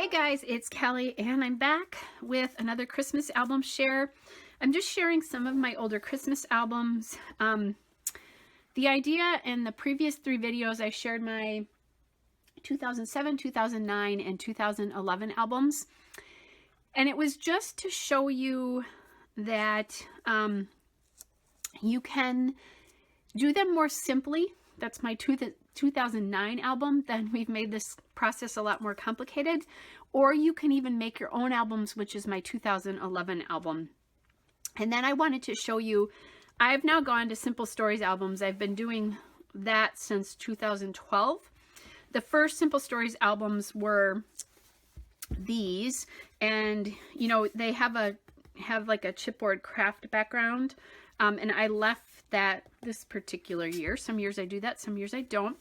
Hey guys, it's Kelly and I'm back with another Christmas album share. I'm just sharing some of my older Christmas albums. The idea in the previous 3 videos, I shared my 2007, 2009, and 2011 albums. And it was just to show you that you can do them more simply. That's my 2009 album. Then we've made this process a lot more complicated. Or you can even make your own albums, which is my 2011 album. And then I wanted to show you, I've now gone to Simple Stories albums. I've been doing that since 2012. The first Simple Stories albums were these, and you know, they have like a chipboard craft background, and I left that this particular year. Some years I do that, some years I don't.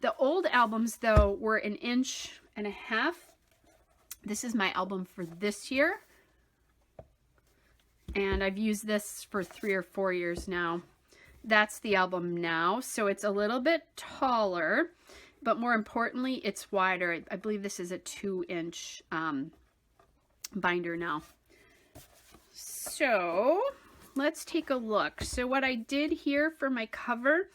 The old albums though were 1.5 inches. This is my album for this year, and I've used this for 3 or 4 years now. That's the album now, so it's a little bit taller, but more importantly it's wider. I believe this is a 2-inch binder now. So let's take a look. So what I did here for my cover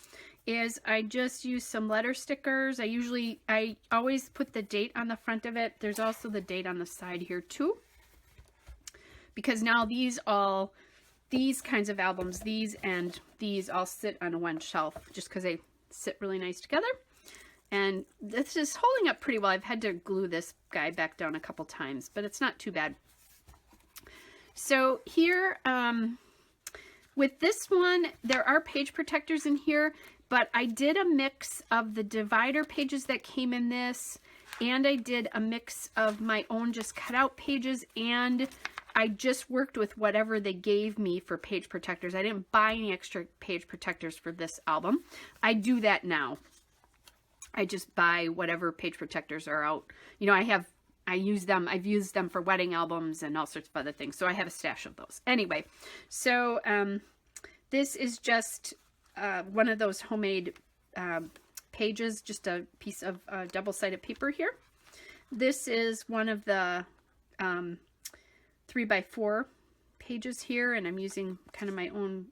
is I just used some letter stickers. I always put the date on the front of it. There's also the date on the side here too, because now these kinds of albums, these and these, all sit on one shelf just because they sit really nice together. And this is holding up pretty well. I've had to glue this guy back down a couple times, but it's not too bad. So here, with this one, there are page protectors in here, but I did a mix of the divider pages that came in this, and I did a mix of my own just cut out pages, and I just worked with whatever they gave me for page protectors. I didn't buy any extra page protectors for this album. I do that now. I just buy whatever page protectors are out. You know, I've used them for wedding albums and all sorts of other things. So I have a stash of those. Anyway, so this is just one of those homemade pages, just a piece of double-sided paper here. This is one of the 3x4 pages here, and I'm using kind of my own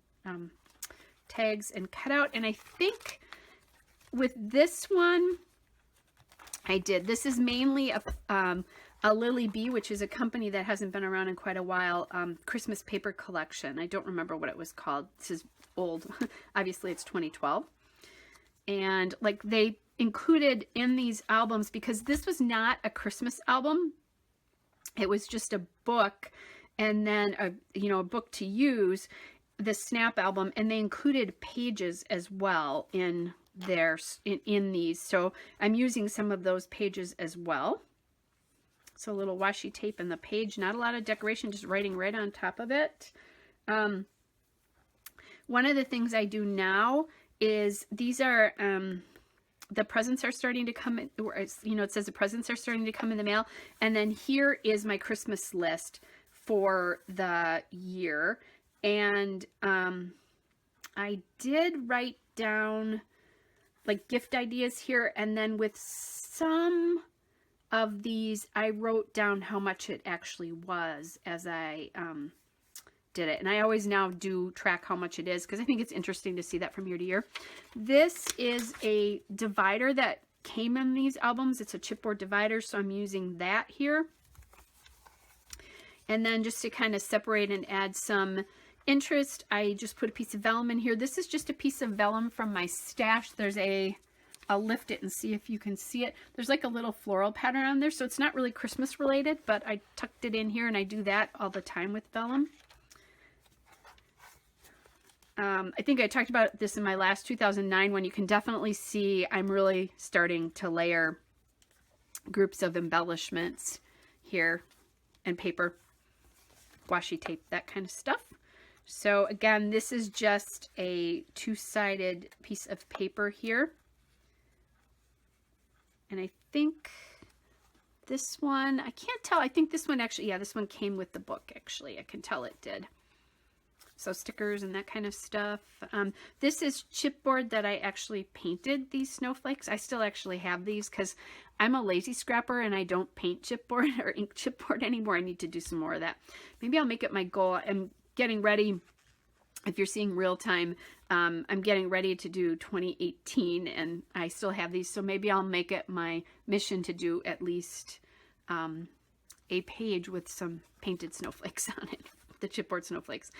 tags and cutout. And I think with this one, this is mainly a Lily Bee, which is a company that hasn't been around in quite a while, Christmas paper collection. I don't remember what it was called. This is old. Obviously it's 2012. And like they included in these albums, because this was not a Christmas album, it was just a book, and then a book to use, the Snap album, and they included pages as well in these. So I'm using some of those pages as well. So a little washi tape in the page, not a lot of decoration, just writing right on top of it. One of the things I do now is these are the presents are starting to come in, you know, it says the presents are starting to come in the mail, and then here is my Christmas list for the year. And I did write down like gift ideas here, and then with some of these I wrote down how much it actually was as I did it. And I always now do track how much it is, because I think it's interesting to see that from year to year. This is a divider that came in these albums. It's a chipboard divider, so I'm using that here. And then just to kind of separate and add some interest, I just put a piece of vellum in here. This is just a piece of vellum from my stash. There's I'll lift it and see if you can see it. There's like a little floral pattern on there, so it's not really Christmas related, but I tucked it in here, and I do that all the time with vellum. I think I talked about this in my last 2009 one. You can definitely see I'm really starting to layer groups of embellishments here, and paper, washi tape, that kind of stuff. So again, this is just a 2-sided piece of paper here. And I think this one, I can't tell. I think this one actually, yeah, this one came with the book actually. I can tell it did. So stickers and that kind of stuff. This is chipboard that I actually painted these snowflakes. I still actually have these because I'm a lazy scrapper and I don't paint chipboard or ink chipboard anymore. I need to do some more of that. Maybe I'll make it my goal. I'm getting ready. If you're seeing real time, I'm getting ready to do 2018 and I still have these. So maybe I'll make it my mission to do at least a page with some painted snowflakes on it. The chipboard snowflakes.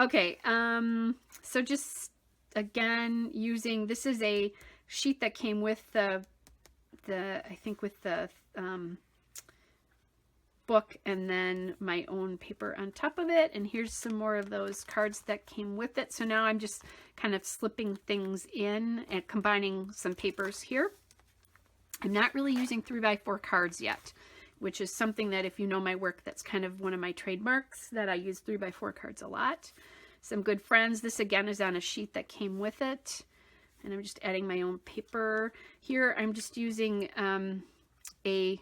Okay, so just again using, this is a sheet that came with the I think with the book, and then my own paper on top of it, and here's some more of those cards that came with it. So now I'm just kind of slipping things in and combining some papers here. I'm not really using 3x4 cards yet, which is something that if you know my work, that's kind of one of my trademarks, that I use 3x4 cards a lot. Some good friends. This again is on a sheet that came with it, and I'm just adding my own paper. Here I'm just using a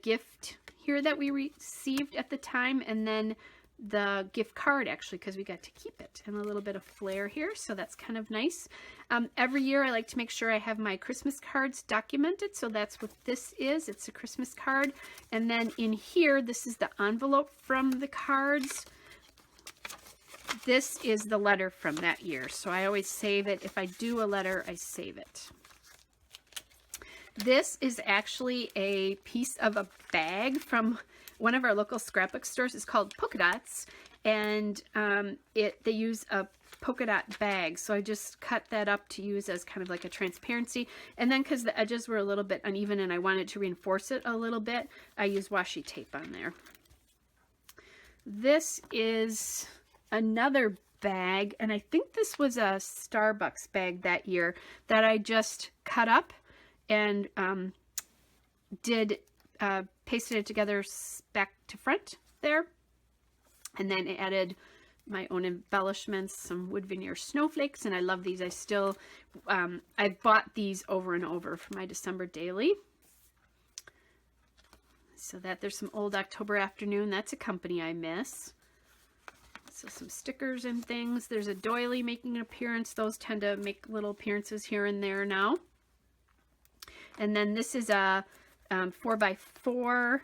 gift here that we received at the time, and then the gift card actually, because we got to keep it, and a little bit of flair here, so that's kind of nice. Every year I like to make sure I have my Christmas cards documented, so that's what this is. It's a Christmas card, and then in here, this is the envelope from the cards. This is the letter from that year, so I always save it. If I do a letter, I save it. This is actually a piece of a bag from one of our local scrapbook stores. It's called Polka Dots, and they use a polka dot bag, so I just cut that up to use as kind of like a transparency, and then because the edges were a little bit uneven and I wanted to reinforce it a little bit, I use washi tape on there. This is another bag, and I think this was a Starbucks bag that year that I just cut up and pasted it together back to front there, and then added my own embellishments, some wood veneer snowflakes, and I love these. I still I've bought these over and over for my December daily. So that there's some old October Afternoon. That's a company I miss. So some stickers and things. There's a doily making an appearance. Those tend to make little appearances here and there now. And then this is a 4x4,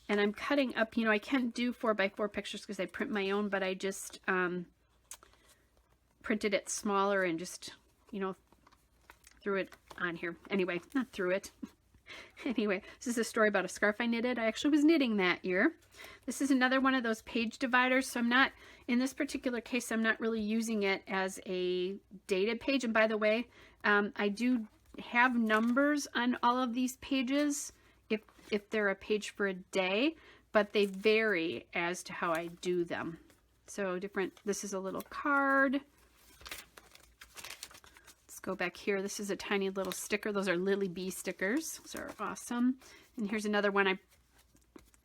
and I'm cutting up, you know, I can't do 4x4 pictures because I print my own, but I just printed it smaller and just, you know, threw it on here. Anyway, not threw it. Anyway, this is a story about a scarf I knitted. I actually was knitting that year. This is another one of those page dividers, so I'm not, in this particular case, I'm not really using it as a dated page. And by the way, I do have numbers on all of these pages if they're a page for a day, but they vary as to how I do them. So different, this is a little card. Let's go back here. This is a tiny little sticker. Those are Lily Bee stickers. Those are awesome. And here's another one. I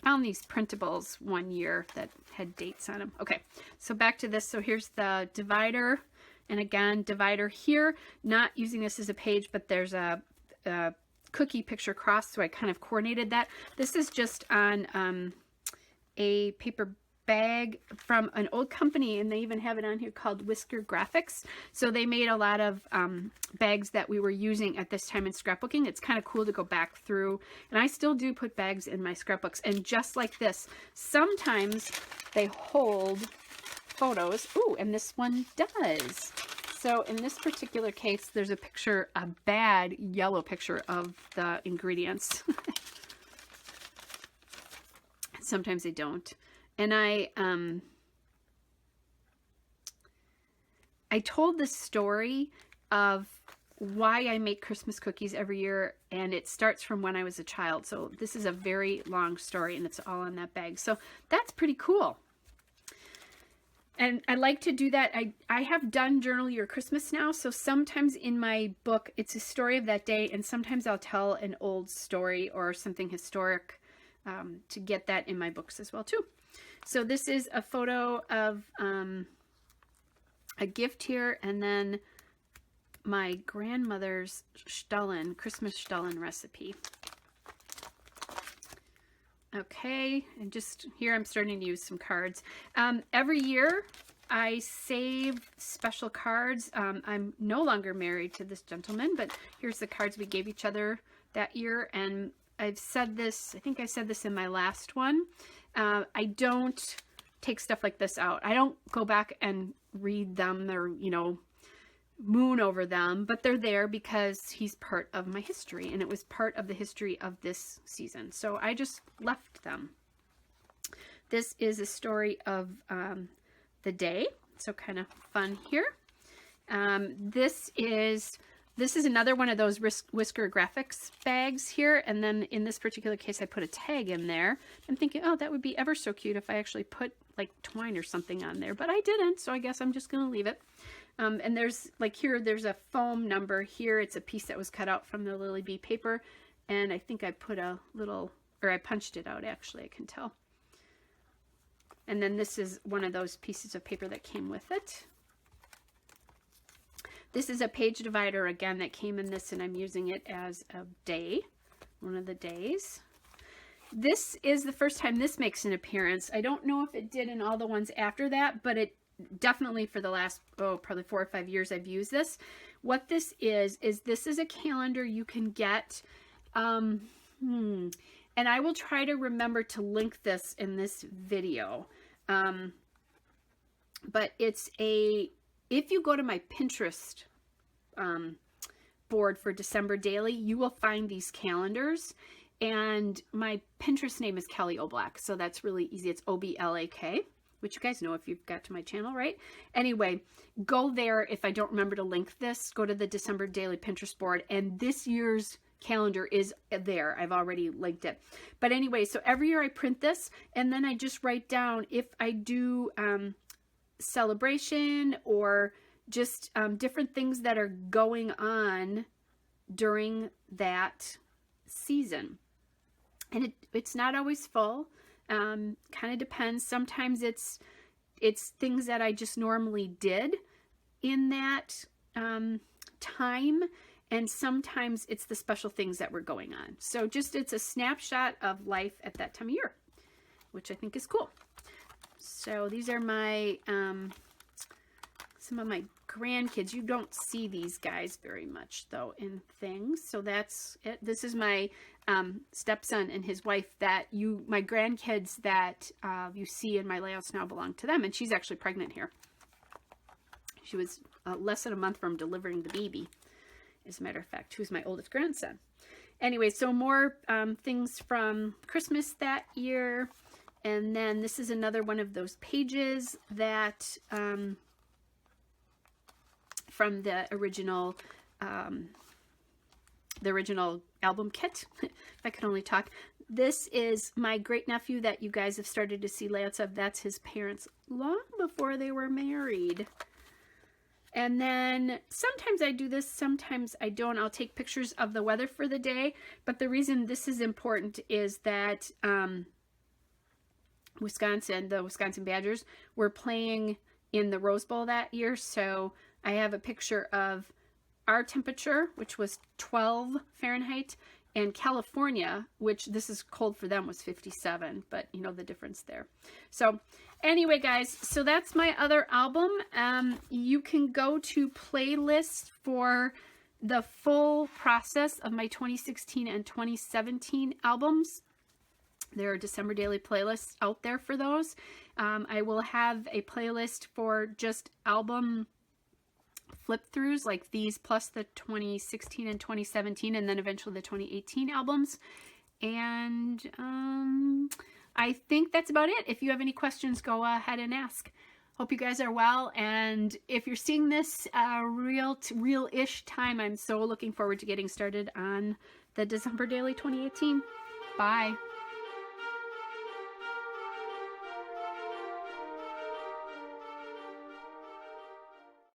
found these printables one year that had dates on them. Okay, so back to this. So here's the divider. And again, divider here, not using this as a page, but there's a cookie picture cross, so I kind of coordinated that. This is just on a paper bag from an old company, and they even have it on here called Whisker Graphics. So they made a lot of bags that we were using at this time in scrapbooking. It's kind of cool to go back through, and I still do put bags in my scrapbooks. And just like this, sometimes they hold photos. Ooh, and this one does. So in this particular case, there's a picture, a bad yellow picture of the ingredients. Sometimes they don't. And I told this story of why I make Christmas cookies every year, and it starts from when I was a child. So this is a very long story, and it's all in that bag. So that's pretty cool. And I like to do that. I have done Journal Your Christmas now, so sometimes in my book, it's a story of that day, and sometimes I'll tell an old story or something historic to get that in my books as well, too. So this is a photo of a gift here, and then my grandmother's Stullen, Christmas Stullen recipe. Okay, and just here I'm starting to use some cards. Every year I save special cards. I'm no longer married to this gentleman, but here's the cards we gave each other that year. And I've said this, I think I said this in my last one. I don't take stuff like this out. I don't go back and read them or, you know, moon over them, but they're there because he's part of my history, and it was part of the history of this season. So I just left them. This is a story of the day, so kind of fun here. This is another one of those Whisker Graphics bags here, and then in this particular case I put a tag in there. I'm thinking, oh, that would be ever so cute if I actually put like twine or something on there, but I didn't, so I guess I'm just gonna leave it. And there's like here, there's a foam number here. It's a piece that was cut out from the Lily Bee paper, and I think I put a little, or I punched it out actually, I can tell. And then this is one of those pieces of paper that came with it. This is a page divider again that came in this, and I'm using it as a day, one of the days. This is the first time this makes an appearance. I don't know if it did in all the ones after that, but it definitely for the last, probably 4 or 5 years I've used this. What this is this is a calendar you can get, and I will try to remember to link this in this video. But it's if you go to my Pinterest board for December Daily, you will find these calendars. And my Pinterest name is Kelly Oblak, so that's really easy. It's O-B-L-A-K, which you guys know if you've got to my channel, right? Anyway, go there. If I don't remember to link this, go to the December Daily Pinterest board, and this year's calendar is there. I've already linked it. But anyway, so every year I print this, and then I just write down if I do celebration or just different things that are going on during that season. And it's not always full. Kind of depends. Sometimes it's things that I just normally did in that time, and sometimes it's the special things that were going on. So just it's a snapshot of life at that time of year, which I think is cool. So these are my some of my grandkids. You don't see these guys very much though in things. So that's it. This is my stepson and his wife that my grandkids that you see in my layouts now belong to them. And she's actually pregnant here. She was less than a month from delivering the baby, as a matter of fact, who's my oldest grandson. Anyway, so more things from Christmas that year. And then this is another one of those pages that from the original album kit. If I could only talk. This is my great nephew that you guys have started to see layouts of. That's his parents long before they were married. And then sometimes I do this, sometimes I don't. I'll take pictures of the weather for the day. But the reason this is important is that the Wisconsin Badgers were playing in the Rose Bowl that year. So I have a picture of our temperature, which was 12 Fahrenheit, and California, which this is cold for them, was 57, but you know the difference there. So anyway, guys, so that's my other album. You can go to playlists for the full process of my 2016 and 2017 albums. There are December Daily playlists out there for those. I will have a playlist for just album flip-throughs like these, plus the 2016 and 2017, and then eventually the 2018 albums. And I think that's about it. If you have any questions, go ahead and ask. Hope you guys are well, and if you're seeing this real-ish time, I'm so looking forward to getting started on the December Daily 2018. Bye.